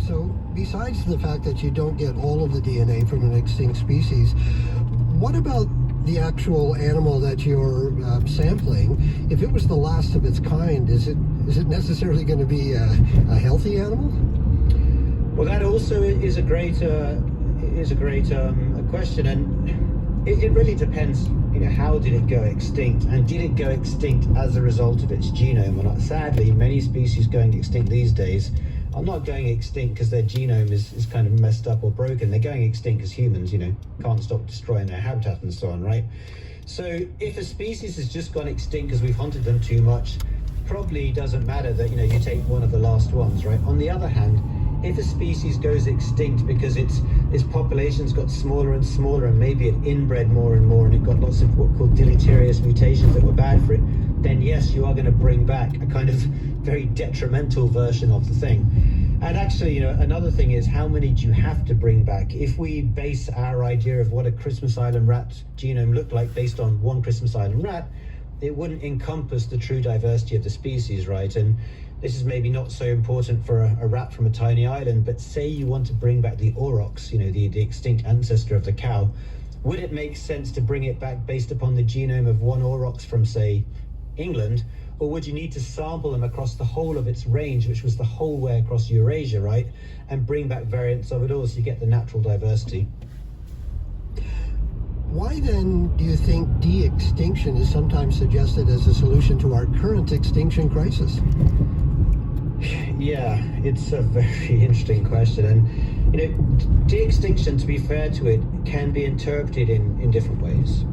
So besides the fact that you don't get all of the DNA from an extinct species, what about the actual animal that you're sampling? If it was the last of its kind, is it necessarily going to be a healthy animal? Well, that also is a great question, and it really depends. How did it go extinct, and did it go extinct as a result of its genome or not? Sadly, many species going extinct these days are not going extinct because their genome is kind of messed up or broken. They're going extinct because humans, can't stop destroying their habitat and so on, right? So if a species has just gone extinct because we've hunted them too much, probably doesn't matter that, you take one of the last ones, right? On the other hand, if a species goes extinct because its population's got smaller and smaller, and maybe it inbred more and more, and it got lots of what called deleterious mutations that were bad for it, then yes, you are going to bring back a kind of very detrimental version of the thing. And actually, another thing is, how many do you have to bring back? If we base our idea of what a Christmas Island rat genome looked like based on one Christmas Island rat, it wouldn't encompass the true diversity of the species, right? And this is maybe not so important for a rat from a tiny island, but say you want to bring back the aurochs, the extinct ancestor of the cow, would it make sense to bring it back based upon the genome of one aurochs from, say, England? Or would you need to sample them across the whole of its range, which was the whole way across Eurasia, right? And bring back variants of it all so you get the natural diversity. Why then do you think de-extinction is sometimes suggested as a solution to our current extinction crisis? Yeah, it's a very interesting question. And, de-extinction, to be fair to it, can be interpreted in different ways.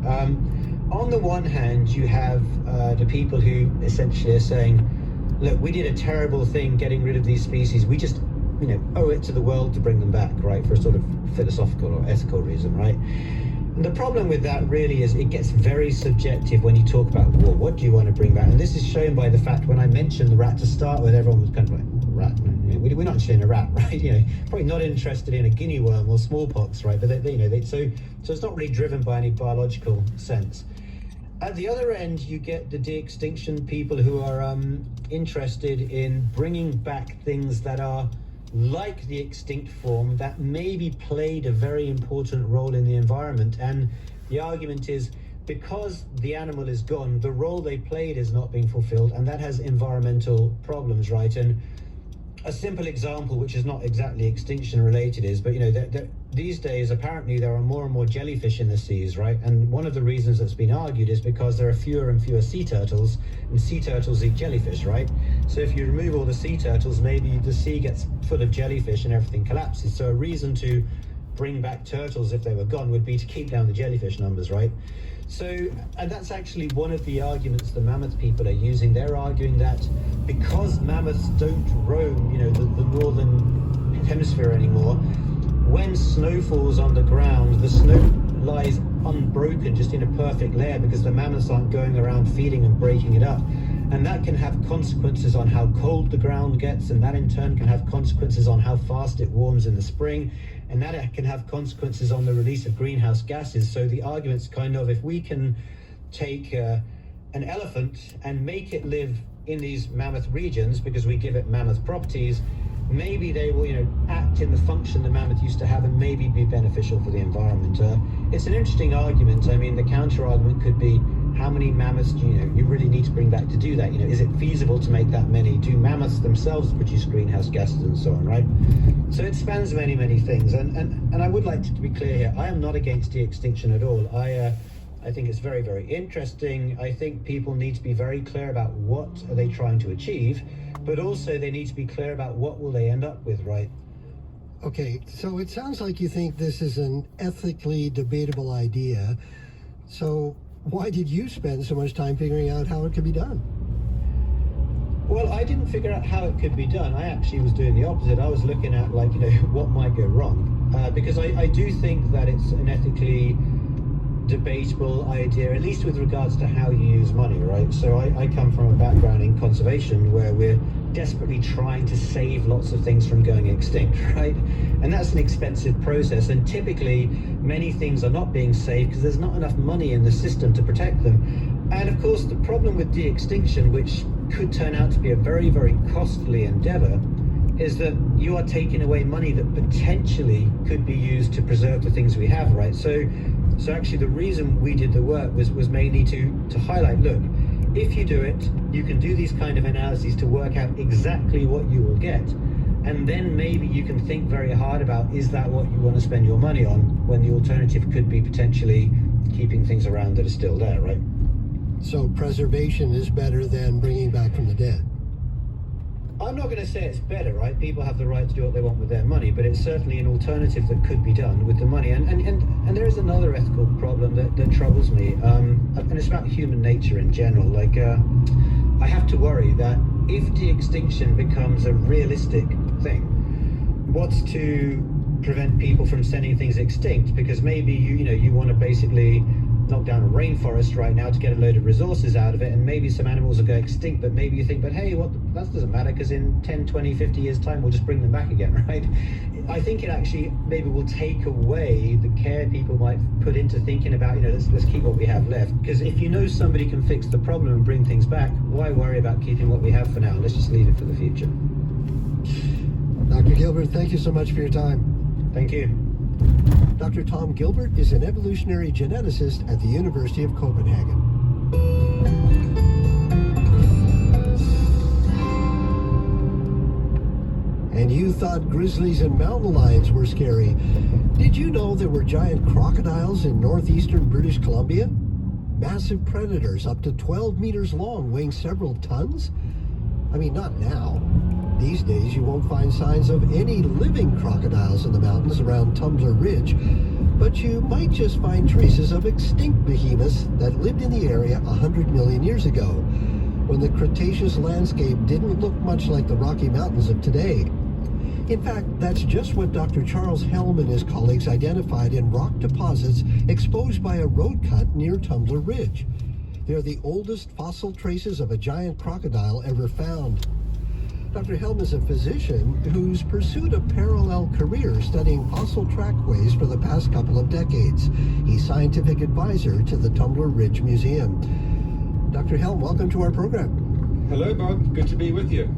On the one hand, you have the people who essentially are saying, look, we did a terrible thing getting rid of these species. We just, owe it to the world to bring them back, right, for a sort of philosophical or ethical reason, right? And the problem with that really is it gets very subjective when you talk about war. What do you want to bring back? And this is shown by the fact when I mentioned the rat to start with, everyone was kind of like, rat? We're not interested in a rat, right? Probably not interested in a guinea worm or smallpox, right? But so it's not really driven by any biological sense. At the other end, you get the de-extinction people who are interested in bringing back things that are like the extinct form that maybe played a very important role in the environment. And the argument is, because the animal is gone, the role they played is not being fulfilled, and that has environmental problems, right? And a simple example, which is not exactly extinction related, is, but these days apparently there are more and more jellyfish in the seas, right? And one of the reasons that's been argued is because there are fewer and fewer sea turtles, and sea turtles eat jellyfish, right? So if you remove all the sea turtles, maybe the sea gets full of jellyfish and everything collapses. So a reason to bring back turtles if they were gone would be to keep down the jellyfish numbers, right? So, and that's actually one of the arguments the mammoth people are using. They're arguing that because mammoths don't roam, the northern hemisphere anymore, when snow falls on the ground, the snow lies unbroken, just in a perfect layer, because the mammoths aren't going around feeding and breaking it up. And that can have consequences on how cold the ground gets, and that in turn can have consequences on how fast it warms in the spring, and that can have consequences on the release of greenhouse gases. So the argument's kind of, if we can take an elephant and make it live in these mammoth regions because we give it mammoth properties, maybe they will, act in the function the mammoth used to have and maybe be beneficial for the environment. It's an interesting argument. I mean, the counter argument could be, how many mammoths do you really need to bring back to do that? Is it feasible to make that many? Do mammoths themselves produce greenhouse gases and so on, right? So it spans many, many things. And I would like to be clear here, I am not against de-extinction at all. I think it's very, very interesting. I think people need to be very clear about what are they trying to achieve, but also they need to be clear about what will they end up with, right? Okay, so it sounds like you think this is an ethically debatable idea. So why did you spend so much time figuring out how it could be done? Well, I didn't figure out how it could be done. I actually was doing the opposite. I was looking at, what might go wrong. Because I do think that it's an ethically debatable idea, at least with regards to how you use money, right? So I come from a background in conservation where we're desperately trying to save lots of things from going extinct, right? And that's an expensive process, and typically many things are not being saved because there's not enough money in the system to protect them. And of course, the problem with de-extinction, which could turn out to be a very, very costly endeavor, is that you are taking away money that potentially could be used to preserve the things we have, right? So actually the reason we did the work was mainly to highlight, look, if you do it, you can do these kind of analyses to work out exactly what you will get. And then maybe you can think very hard about, is that what you want to spend your money on, when the alternative could be potentially keeping things around that are still there, right? So preservation is better than bringing back from the dead. I'm not going to say it's better, right? People have the right to do what they want with their money, but it's certainly an alternative that could be done with the money. And there is another ethical problem that troubles me, and it's about human nature in general. Like, I have to worry that if de-extinction becomes a realistic thing, what's to prevent people from sending things extinct? Because maybe you want to basically knock down a rainforest right now to get a load of resources out of it, and maybe some animals will go extinct, but maybe you think, but hey, that doesn't matter, because in 10, 20, 50 years time we'll just bring them back again, right? I think it actually maybe will take away the care people might put into thinking about, let's keep what we have left, because if you know somebody can fix the problem and bring things back, why worry about keeping what we have for now? Let's just leave it for the future. Dr. Gilbert, thank you so much for your time. Thank you. Dr. Tom Gilbert is an evolutionary geneticist at the University of Copenhagen. And you thought grizzlies and mountain lions were scary. Did you know there were giant crocodiles in northeastern British Columbia? Massive predators up to 12 meters long, weighing several tons? I mean, not now. These days, you won't find signs of any living crocodiles in the mountains around Tumbler Ridge, but you might just find traces of extinct behemoths that lived in the area 100 million years ago, when the Cretaceous landscape didn't look much like the Rocky Mountains of today. In fact, that's just what Dr. Charles Helm and his colleagues identified in rock deposits exposed by a road cut near Tumbler Ridge. They're the oldest fossil traces of a giant crocodile ever found. Dr. Helm is a physician who's pursued a parallel career studying fossil trackways for the past couple of decades. He's scientific advisor to the Tumbler Ridge Museum. Dr. Helm, welcome to our program. Hello, Bob. Good to be with you.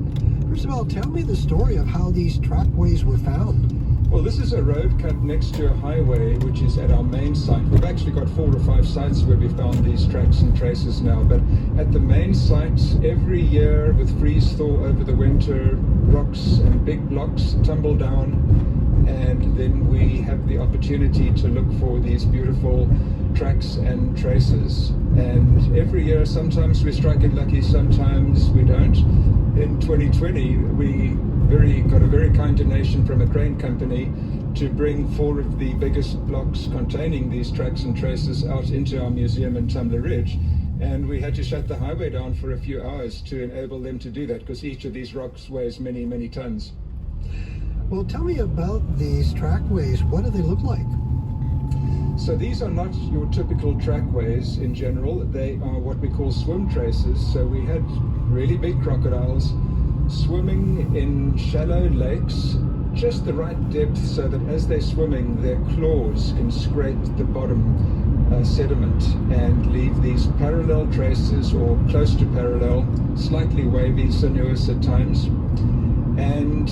First of all, tell me the story of how these trackways were found. Well, this is a road cut next to a highway, which is at our main site. We've actually got 4 or 5 sites where we found these tracks and traces now, but at the main site, every year with freeze thaw over the winter, rocks and big blocks tumble down, and then we have the opportunity to look for these beautiful tracks and traces. And every year, sometimes we strike it lucky, sometimes we don't. In 2020, we got a very kind donation from a crane company to bring 4 of the biggest blocks containing these tracks and traces out into our museum in Tumbler Ridge. And we had to shut the highway down for a few hours to enable them to do that, because each of these rocks weighs many, many tons. Well, tell me about these trackways. What do they look like? So these are not your typical trackways in general. They are what we call swim traces. So we had really big crocodiles swimming in shallow lakes, just the right depth so that as they're swimming, their claws can scrape the bottom sediment and leave these parallel traces, or close to parallel, slightly wavy, sinuous at times. And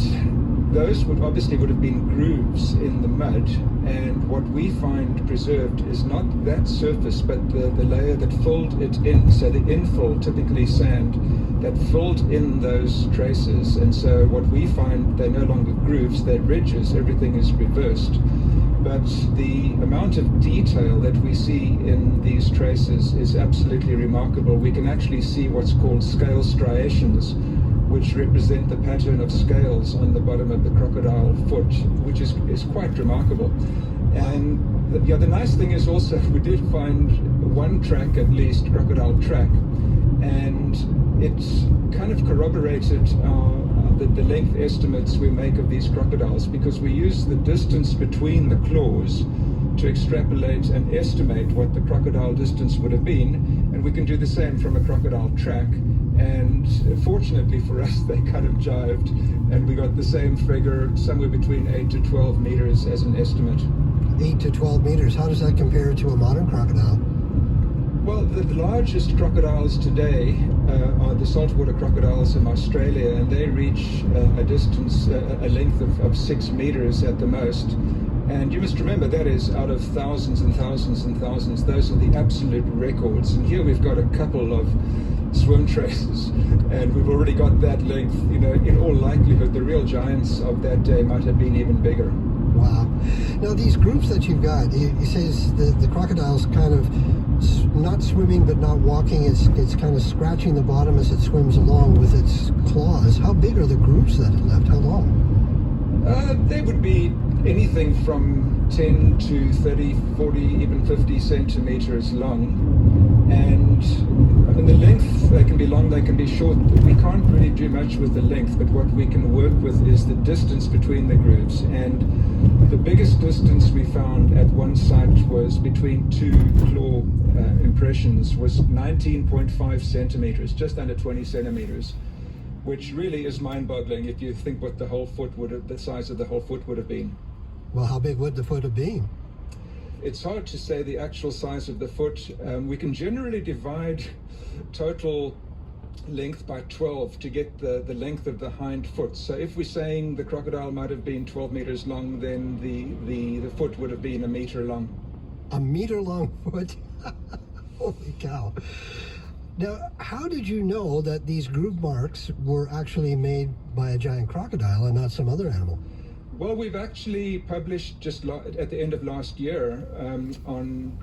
those would have been grooves in the mud, and what we find preserved is not that surface, but the layer that filled it in. So the infill, typically sand, that filled in those traces. And so what we find, they're no longer grooves, they're ridges, everything is reversed. But the amount of detail that we see in these traces is absolutely remarkable. We can actually see what's called scale striations, which represent the pattern of scales on the bottom of the crocodile foot, which is quite remarkable. And the nice thing is also we did find one track, at least, crocodile track, and it's kind of corroborated the length estimates we make of these crocodiles, because we use the distance between the claws to extrapolate and estimate what the crocodile distance would have been, and we can do the same from a crocodile track. And fortunately for us, they kind of jived, and we got the same figure, somewhere between 8 to 12 meters as an estimate. 8 to 12 meters. How does that compare to a modern crocodile? Well, the largest crocodiles today are the saltwater crocodiles in Australia, and they reach a length of 6 meters at the most. And you must remember that is out of thousands and thousands and thousands. Those are the absolute records. And here we've got a couple of swim traces, and we've already got that length. In all likelihood, the real giants of that day might have been even bigger. Wow. Now, these groups that you've got, he says the crocodile's kind of not swimming but not walking. It's kind of scratching the bottom as it swims along with its claws. How big are the groups that it left? How long? They would be anything from 10 to 30, 40, even 50 centimeters long. And the length, they can be long, they can be short. We can't really do much with the length, but what we can work with is the distance between the groups. And the biggest distance we found at one site was between two claw impressions was 19.5 centimeters, just under 20 centimeters, which really is mind-boggling if you think what the size of the whole foot would have been. Well, how big would the foot have been? It's hard to say the actual size of the foot. We can generally divide total length by 12 to get the length of the hind foot. So if we're saying the crocodile might have been 12 meters long, then the foot would have been 1 meter long. A meter long foot? Holy cow. Now, how did you know that these groove marks were actually made by a giant crocodile and not some other animal? Well, we've actually published just at the end of last year on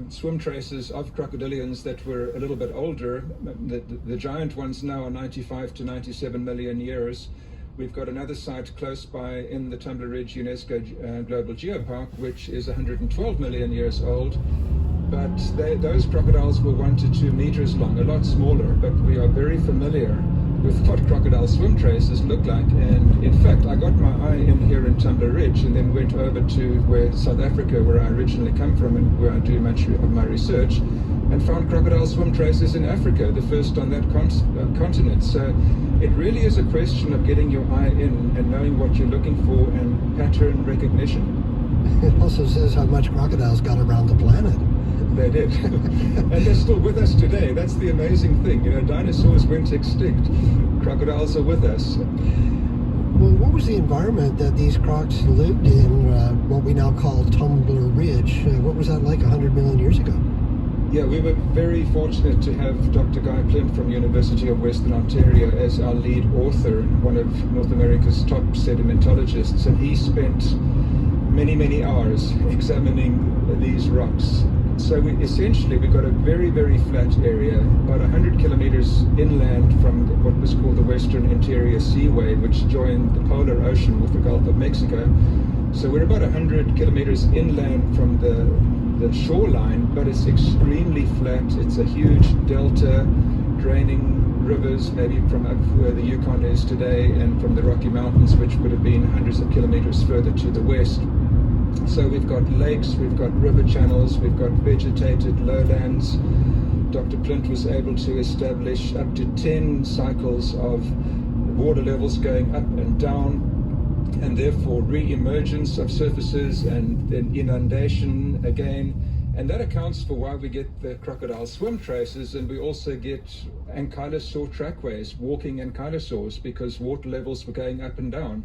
swim traces of crocodilians that were a little bit older. The giant ones now are 95 to 97 million years. We've got another site close by in the Tumbler Ridge UNESCO Global Geopark, which is 112 million years old. But those crocodiles were 1 to 2 meters long, a lot smaller, but we are very familiar with what crocodile swim traces look like. And in fact, I got my eye in here in Tumbler Ridge and then went over to South Africa, where I originally come from and where I do much of my research, and found crocodile swim traces in Africa, the first on that continent. So it really is a question of getting your eye in and knowing what you're looking for and pattern recognition. It also says how much crocodiles got around the planet. They did. And they're still with us today. That's the amazing thing. Dinosaurs went extinct. Crocodiles are with us. Well, what was the environment that these crocs lived in, what we now call Tumbler Ridge? What was that like 100 million years ago? Yeah, we were very fortunate to have Dr. Guy Plint from University of Western Ontario as our lead author, one of North America's top sedimentologists, and he spent many, many hours examining these rocks. So we got a very, very flat area, about 100 kilometers inland from what was called the Western Interior Seaway, which joined the Polar Ocean with the Gulf of Mexico. So we're about 100 kilometers inland from the shoreline, but it's extremely flat. It's a huge delta draining rivers, maybe from up where the Yukon is today, and from the Rocky Mountains, which would have been hundreds of kilometers further to the west. So we've got lakes, we've got river channels, we've got vegetated lowlands. Dr. Plint was able to establish up to 10 cycles of water levels going up and down, and therefore re-emergence of surfaces and then inundation again. And that accounts for why we get the crocodile swim traces, and we also get ankylosaur trackways, walking ankylosaurs, because water levels were going up and down.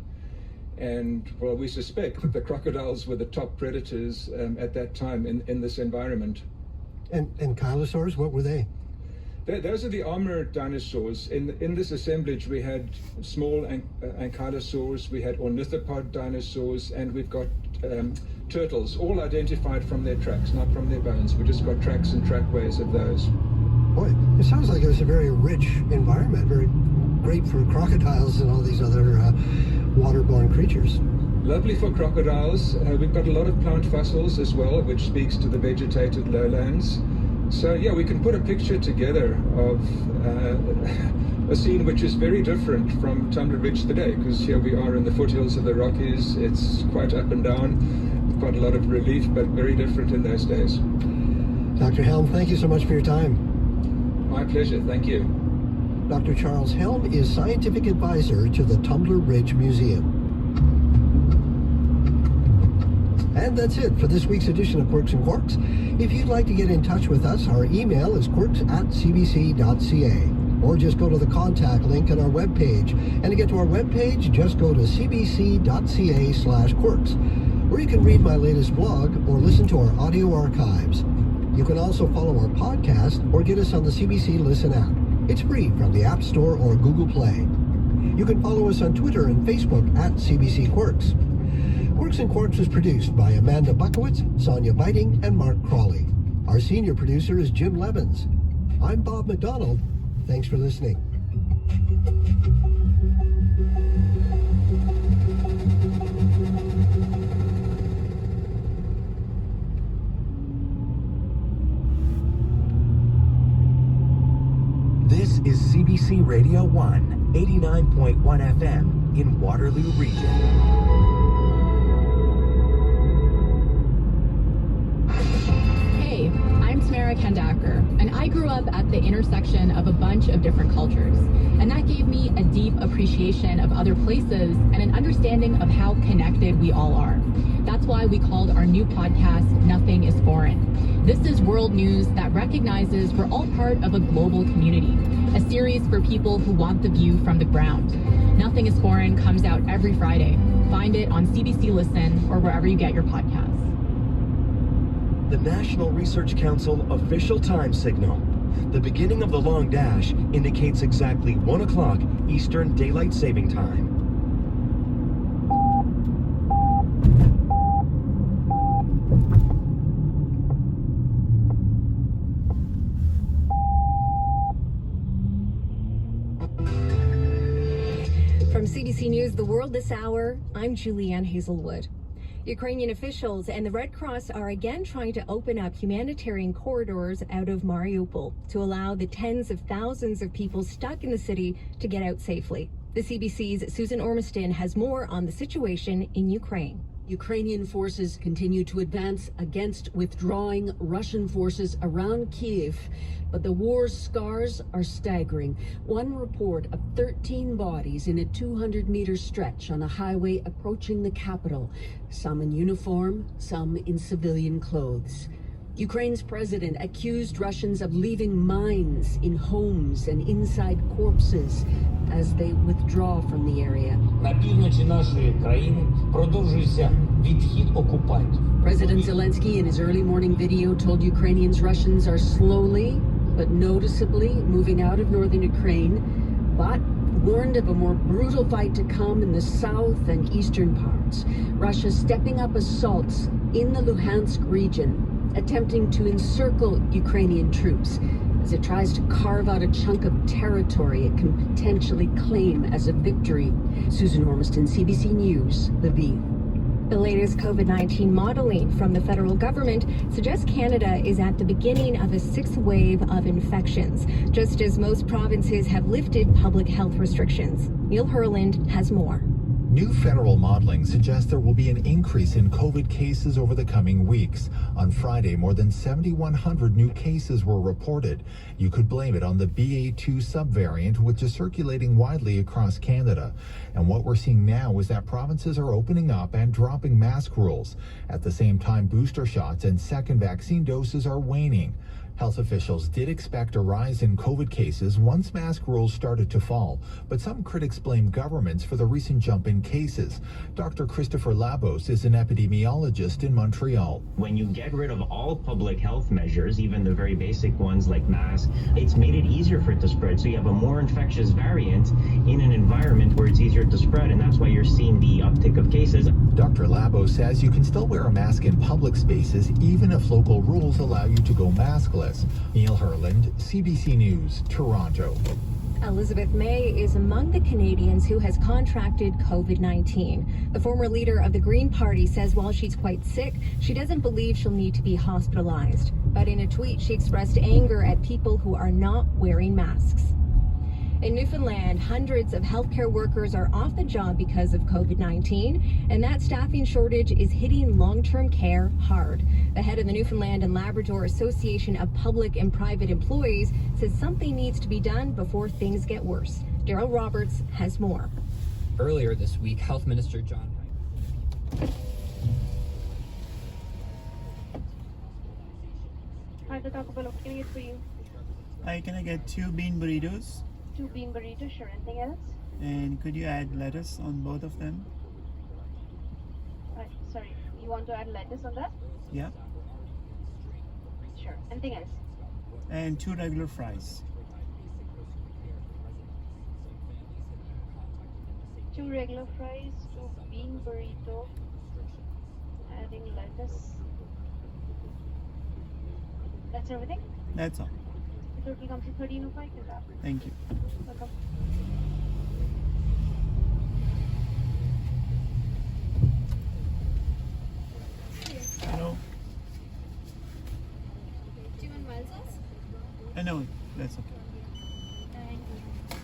And well, we suspect that the crocodiles were the top predators at that time in this environment. And ankylosaurs, what were they? Those are the armored dinosaurs. In this assemblage, we had small ankylosaurs, we had ornithopod dinosaurs, and we've got turtles, all identified from their tracks, not from their bones. We just got tracks and trackways of those. Boy, it sounds like it was a very rich environment, very great for crocodiles and all these other waterborne creatures. Lovely for crocodiles. We've got a lot of plant fossils as well, which speaks to the vegetated lowlands. So yeah, we can put a picture together of a scene which is very different from Tumbler Ridge today, because here we are in the foothills of the Rockies. It's quite up and down, quite a lot of relief, but very different in those days. Dr. Helm, thank you so much for your time. My pleasure, thank you. Dr. Charles Helm is scientific advisor to the Tumbler Ridge Museum. And that's it for this week's edition of Quirks and Quarks. If you'd like to get in touch with us, our email is quirks@cbc.ca. or just go to the contact link on our webpage. And to get to our webpage, just go to cbc.ca/quirks, where you can read my latest blog or listen to our audio archives. You can also follow our podcast or get us on the CBC Listen app. It's free from the App Store or Google Play. You can follow us on Twitter and Facebook at CBC Quirks. Quirks and Quarks is produced by Amanda Buckowitz, Sonia Biting, and Mark Crawley. Our senior producer is Jim Levins. I'm Bob McDonald. Thanks for listening. This is CBC Radio 1, 89.1 FM in Waterloo Region. Hey, I'm Tamara Kandaker, and I grew up at the intersection of a bunch of different cultures. And that gave me a deep appreciation of other places and an understanding of how connected we all are. That's why we called our new podcast, Nothing is Foreign. This is world news that recognizes we're all part of a global community, a series for people who want the view from the ground. Nothing is Foreign comes out every Friday. Find it on CBC Listen or wherever you get your podcasts. The National Research Council official time signal. The beginning of the long dash indicates exactly 1 o'clock Eastern Daylight Saving Time. From CBC News, The World This Hour, I'm Julianne Hazelwood. Ukrainian officials and the Red Cross are again trying to open up humanitarian corridors out of Mariupol to allow the tens of thousands of people stuck in the city to get out safely. The CBC's Susan Ormiston has more on the situation in Ukraine. Ukrainian forces continue to advance against withdrawing Russian forces around Kyiv, but the war's scars are staggering. One report of 13 bodies in a 200-meter stretch on a highway approaching the capital, some in uniform, some in civilian clothes. Ukraine's president accused Russians of leaving mines in homes and inside corpses as they withdraw from the area. На півночі нашої країни продовжується відхід окупантів. President Zelensky in his early morning video told Ukrainians Russians are slowly but noticeably moving out of northern Ukraine, but warned of a more brutal fight to come in the south and eastern parts. Russia stepping up assaults in the Luhansk region, attempting to encircle Ukrainian troops as it tries to carve out a chunk of territory it can potentially claim as a victory. Susan Ormiston, CBC News, Lviv. The latest COVID-19 modeling from the federal government suggests Canada is at the beginning of a sixth wave of infections, just as most provinces have lifted public health restrictions. Neil Herland has more. New federal modeling suggests there will be an increase in COVID cases over the coming weeks. On Friday, more than 7,100 new cases were reported. You could blame it on the BA2 subvariant, which is circulating widely across Canada. And what we're seeing now is that provinces are opening up and dropping mask rules. At the same time, booster shots and second vaccine doses are waning. Health officials did expect a rise in COVID cases once mask rules started to fall, but some critics blame governments for the recent jump in cases. Dr. Christopher Labos is an epidemiologist in Montreal. When you get rid of all public health measures, even the very basic ones like masks, it's made it easier for it to spread. So you have a more infectious variant in an environment where it's easier to spread, and that's why you're seeing the uptick of cases. Dr. Labos says you can still wear a mask in public spaces even if local rules allow you to go maskless. Neil Herland, CBC News, Toronto. Elizabeth May is among the Canadians who has contracted COVID-19. The former leader of the Green Party says while she's quite sick, she doesn't believe she'll need to be hospitalized. But in a tweet, she expressed anger at people who are not wearing masks. In Newfoundland, hundreds of healthcare workers are off the job because of COVID-19, and that staffing shortage is hitting long-term care hard. The head of the Newfoundland and Labrador Association of Public and Private Employees says something needs to be done before things get worse. Daryl Roberts has more. Earlier this week, Health Minister John Hi, the Taco Bell. Can I get for you? Hi, can I get 2 bean burritos? 2 bean burritos, sure. Anything else? And could you add lettuce on both of them? Sorry, you want to add lettuce on that? Yeah. Sure. Anything else? And 2 regular fries. 2 regular fries, 2 bean burrito, adding lettuce. That's everything? That's all. The total comes to 1305. Thank you. Welcome. Hello. Do you want mild sauce? No, that's okay. Thank you.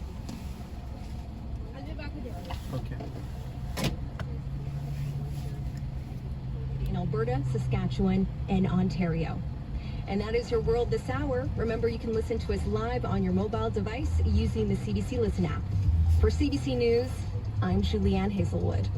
I'll be back with you. Okay. In Alberta, Saskatchewan, and Ontario. And that is your world this hour. Remember, you can listen to us live on your mobile device using the CBC Listen app. For CBC News, I'm Julianne Hazelwood.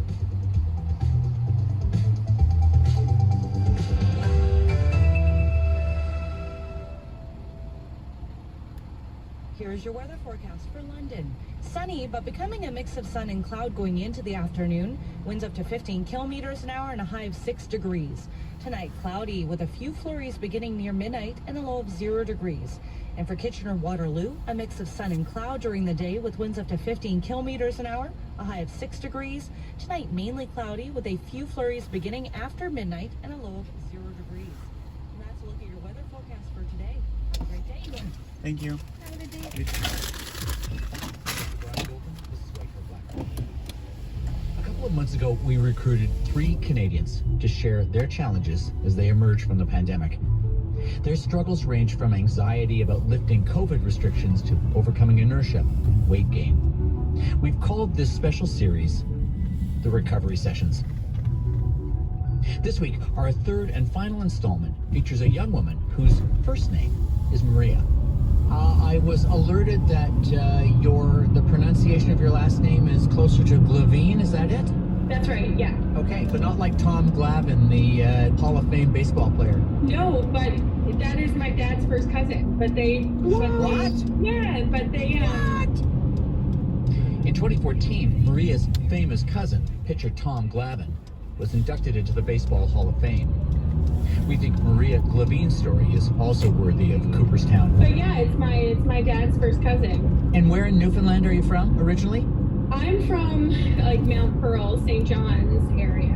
Here's your weather forecast for London. Sunny, but becoming a mix of sun and cloud going into the afternoon. Winds up to 15 kilometers an hour and a high of 6 degrees. Tonight, cloudy with a few flurries beginning near midnight and a low of 0 degrees. And for Kitchener-Waterloo, a mix of sun and cloud during the day with winds up to 15 kilometers an hour, a high of 6 degrees. Tonight, mainly cloudy with a few flurries beginning after midnight and a low of 0 degrees. And that's a look at your weather forecast for today. Have a great day. Thank you. Have a good day. A couple of months ago, we recruited 3 Canadians to share their challenges as they emerge from the pandemic. Their struggles range from anxiety about lifting COVID restrictions to overcoming inertia and weight gain. We've called this special series the Recovery Sessions. This week, our third and final installment features a young woman whose first name is Maria. I was alerted that the pronunciation of your last name is closer to Glavine, is that it? That's right, yeah. Okay, but not like Tom Glavine, the Hall of Fame baseball player. No, but that is my dad's first cousin. But they... What? Yeah, but they... What? In 2014, Maria's famous cousin, pitcher Tom Glavine, was inducted into the Baseball Hall of Fame. We think Maria Glavine's story is also worthy of Cooperstown. But yeah, it's my dad's first cousin. And where in Newfoundland are you from originally? I'm from like Mount Pearl, St. John's area.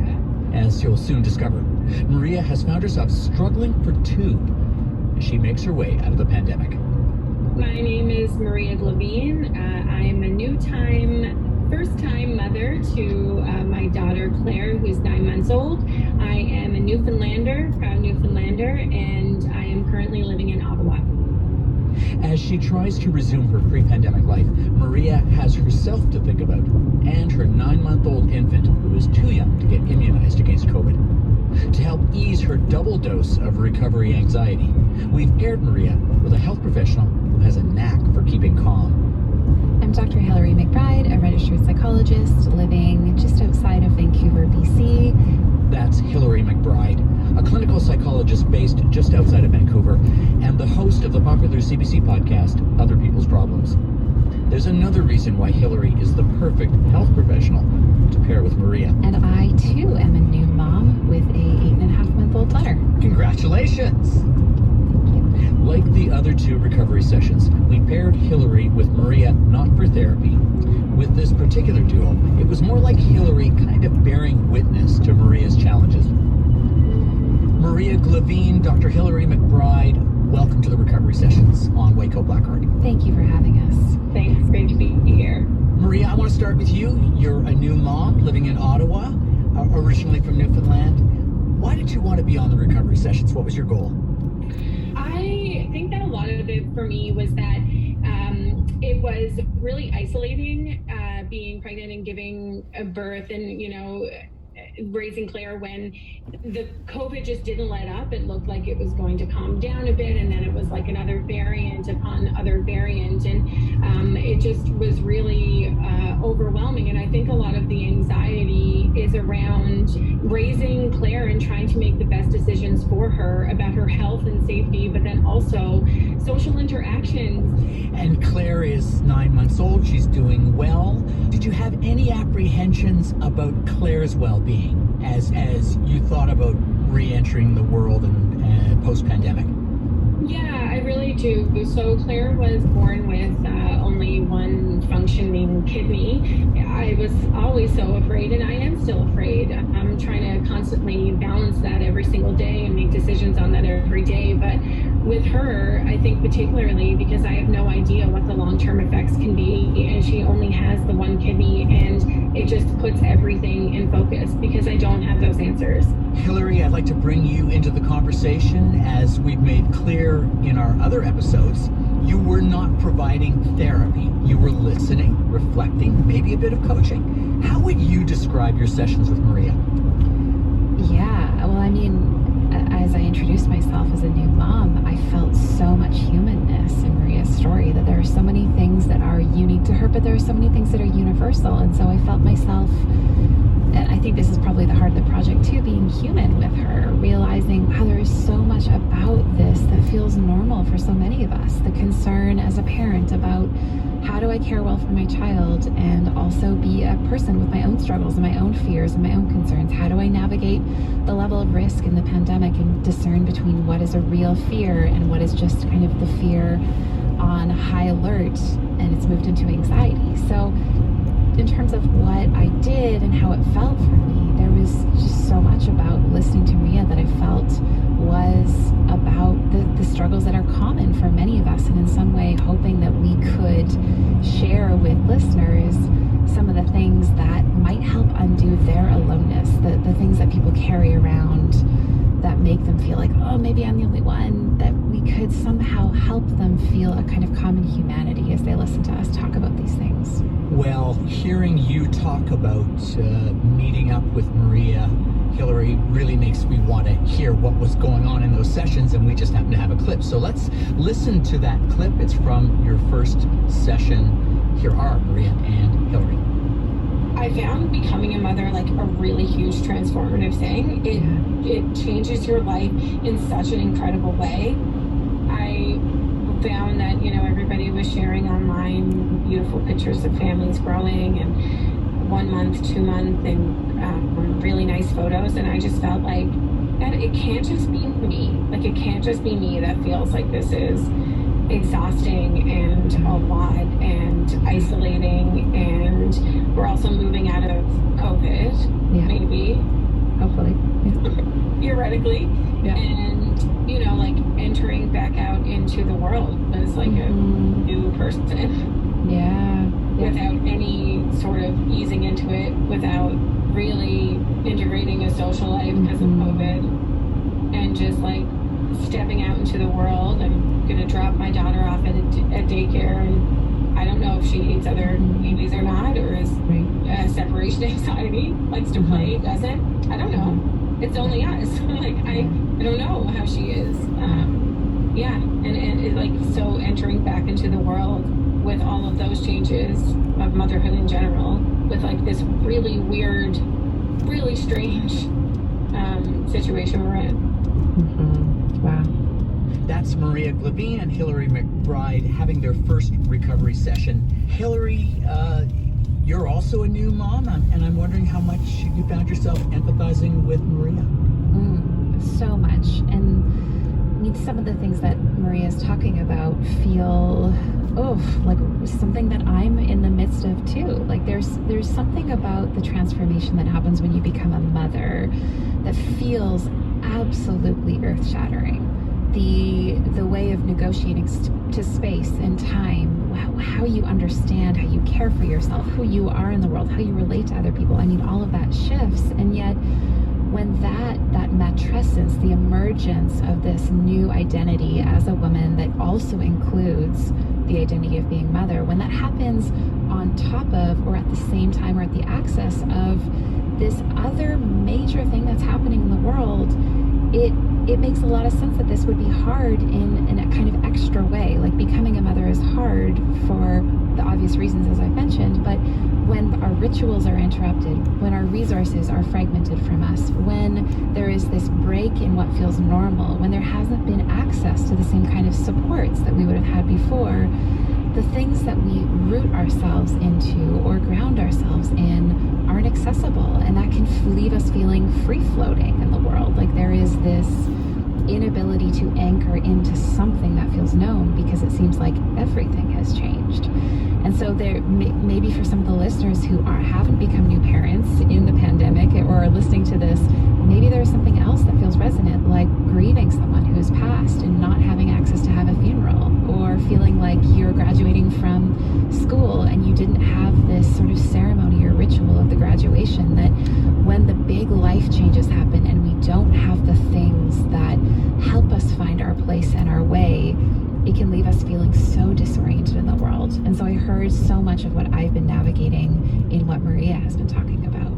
As you'll soon discover, Maria has found herself struggling for 2 as she makes her way out of the pandemic. My name is Maria Glavine. I am a first-time mother to my daughter Claire, who's 9 months old. I am a Newfoundlander, proud Newfoundlander, and I am currently living in Ottawa. As she tries to resume her pre-pandemic life, Maria has herself to think about and her 9-month-old infant who is too young to get immunized against COVID. To help ease her double dose of recovery anxiety, we've paired Maria with a health professional who has a knack for keeping calm. I'm Dr. Hilary McBride, a registered psychologist living just outside of Vancouver, BC. That's Hilary McBride, a clinical psychologist based just outside of Vancouver and the host of the popular CBC podcast, Other People's Problems. There's another reason why Hilary is the perfect health professional to pair with Maria. And I, too, am a new mom with a 8.5-month-old daughter. Congratulations! Like the other 2 recovery sessions, we paired Hilary with Maria not for therapy. With this particular duo, it was more like Hilary kind of bearing witness to Maria's challenges. Maria Glavine, Dr. Hilary McBride, welcome to the Recovery Sessions on Waco Blackheart. Thank you for having us. Thanks, great to be here. Maria, I want to start with you. You're a new mom living in Ottawa, originally from Newfoundland. Why did you want to be on the Recovery Sessions? What was your goal? I think that a lot of it for me was that it was really isolating being pregnant and giving a birth and, raising Claire when the COVID just didn't let up. It looked like it was going to calm down a bit, and then it was like another variant upon other variant, and it just was really overwhelming. And I think a lot of the anxiety is around raising Claire and trying to make the best decisions for her about her health and safety, but then also social interactions. And Claire is 9 months old. She's doing well. Did you have any apprehensions about Claire's well-being as you thought about re-entering the world and post-pandemic? Yeah, I really do. So Claire was born with only one functioning kidney. I was always so afraid, and I am still afraid. I'm trying to constantly balance that every single day and make decisions on that every day. But with her, I think particularly because I have no idea what the long-term effects can be, and she only has the one kidney, and it just puts everything in focus because I don't have those answers. Hillary, I'd like to bring you into the conversation. As we've made clear in our other episodes, you were not providing therapy. You were listening, reflecting, maybe a bit of coaching. How would you describe your sessions with Maria? Yeah, well, I mean, as I introduced myself as a new mom, I felt so much humanness in Maria's story, that there are so many things that are unique to her, but there are so many things that are universal. And so I felt myself, and I think this is probably the heart of the project too, being human with her, realizing, wow, there is so much about this that feels normal for so many of us. The concern as a parent about how do I care well for my child and also be a person with my own struggles and my own fears and my own concerns? How do I navigate the level of risk in the pandemic and discern between what is a real fear and what is just kind of the fear on high alert and it's moved into anxiety? So in terms of what I did and how it felt for me, there was just so much about listening to Maria that I felt was about the struggles that are common for many of us, and in some way hoping that we could share with listeners some of the things that might help undo their aloneness, the things that people carry around that make them feel like, oh, maybe I'm the only one, that we could somehow help them feel a kind of common humanity as they listen to us talk about these things. Well, hearing you talk about meeting up with Maria, Hillary, really makes me want to hear what was going on in those sessions, and we just happen to have a clip. So let's listen to that clip. It's from your first session. Here are Maria and Hillary. I found becoming a mother like a really huge transformative thing. It changes your life in such an incredible way. I found that, everybody was sharing online beautiful pictures of families growing and 1 month, 2 month, and really nice photos. And I just felt like that it can't just be me. Like, it can't just be me that feels like this is exhausting and a lot and isolating. And we're also moving out of COVID, maybe. Hopefully. Theoretically. Yeah. And, like entering back out into the world as like a new person. Yeah. Without any sort of easing into it, without really integrating a social life because of COVID, and just like stepping out into the world. I'm going to drop my daughter off at daycare, and I don't know if she hates other babies or not, or is separation anxiety, likes to play, doesn't. I don't know. It's only us. Like, I don't know how she is. And like, so entering back into the world with all of those changes of motherhood in general, with like this really weird, really strange situation we're in. Wow. That's Maria Glavine and Hillary McBride having their first recovery session. Hillary, you're also a new mom, and I'm wondering how much you found yourself empathizing with Maria. So much. And I mean, some of the things that Maria's talking about feel, like something that I'm in the midst of too. Like there's something about the transformation that happens when you become a mother that feels absolutely earth-shattering. The way of negotiating to space and time, how you understand, how you care for yourself, who you are in the world, how you relate to other people. I mean, all of that shifts. And yet when that matrescence, the emergence of this new identity as a woman that also includes the identity of being mother, when that happens on top of, or at the same time, or at the axis of this other major thing that's happening in the world, it makes a lot of sense that this would be hard in a kind of extra way. Like, becoming a mother is hard for the obvious reasons, as I've mentioned, but when our rituals are interrupted, when our resources are fragmented from us, when there is this break in what feels normal, when there hasn't been access to the same kind of supports that we would have had before, the things that we root ourselves into or ground ourselves in aren't accessible, and that can leave us feeling free-floating in the world. Like there is this inability to anchor into something that feels known because it seems like everything has changed. And so there, maybe for some of the listeners who haven't become new parents in the pandemic or are listening to this, maybe there's something else that feels resonant, like grieving someone who's passed and not having access to have a funeral, or feeling like you're graduating from school and you didn't have this sort of ceremony or ritual of the graduation, that when the big life changes happen and we don't have the things that help us find our place and our way, it can leave us feeling so disoriented in the world. And so I heard so much of what I've been navigating in what Maria has been talking about.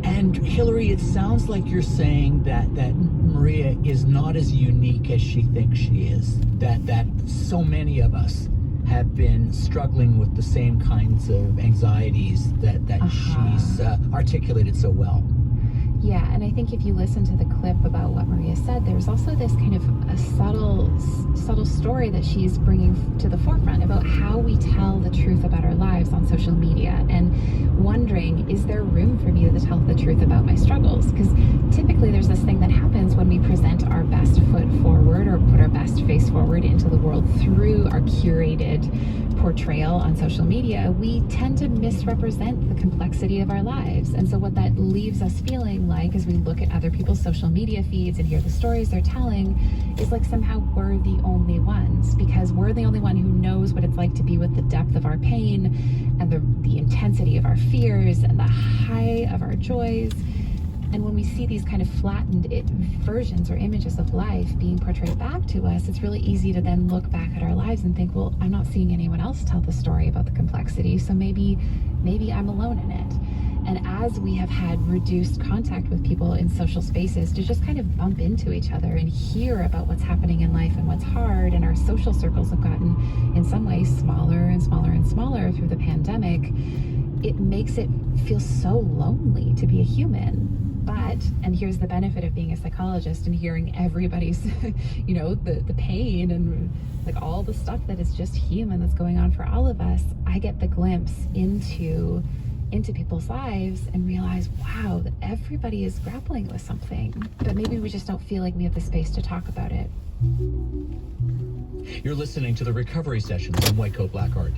And Hillary, it sounds like you're saying that Maria is not as unique as she thinks she is, that so many of us have been struggling with the same kinds of anxieties that she's articulated so well. Yeah, and I think if you listen to the clip about what Maria said, there's also this kind of a subtle story that she's bringing to the forefront about how we tell the truth about our lives on social media, and wondering, is there room for me to tell the truth about my struggles? Because typically there's this thing that happens when we present our best foot forward or put our best face forward into the world through our curated portrayal on social media. We tend to misrepresent the complexity of our lives. And so what that leaves us feeling like as we look at other people's social media feeds and hear the stories they're telling is like somehow we're the only ones, because we're the only one who knows what it's like to be with the depth of our pain and the intensity of our fears and the high of our joys. And when we see these kind of flattened versions or images of life being portrayed back to us, it's really easy to then look back at our lives and think, well, I'm not seeing anyone else tell the story about the complexity, so maybe I'm alone in it. And as we have had reduced contact with people in social spaces to just kind of bump into each other and hear about what's happening in life and what's hard, and our social circles have gotten in some ways smaller and smaller and smaller through the pandemic, it makes it feel so lonely to be a human. But, and here's the benefit of being a psychologist and hearing everybody's, the pain and like all the stuff that is just human that's going on for all of us, I get the glimpse into people's lives and realize, wow, that everybody is grappling with something, but maybe we just don't feel like we have the space to talk about it. You're listening to the Recovery Sessions on White Coat Black Art.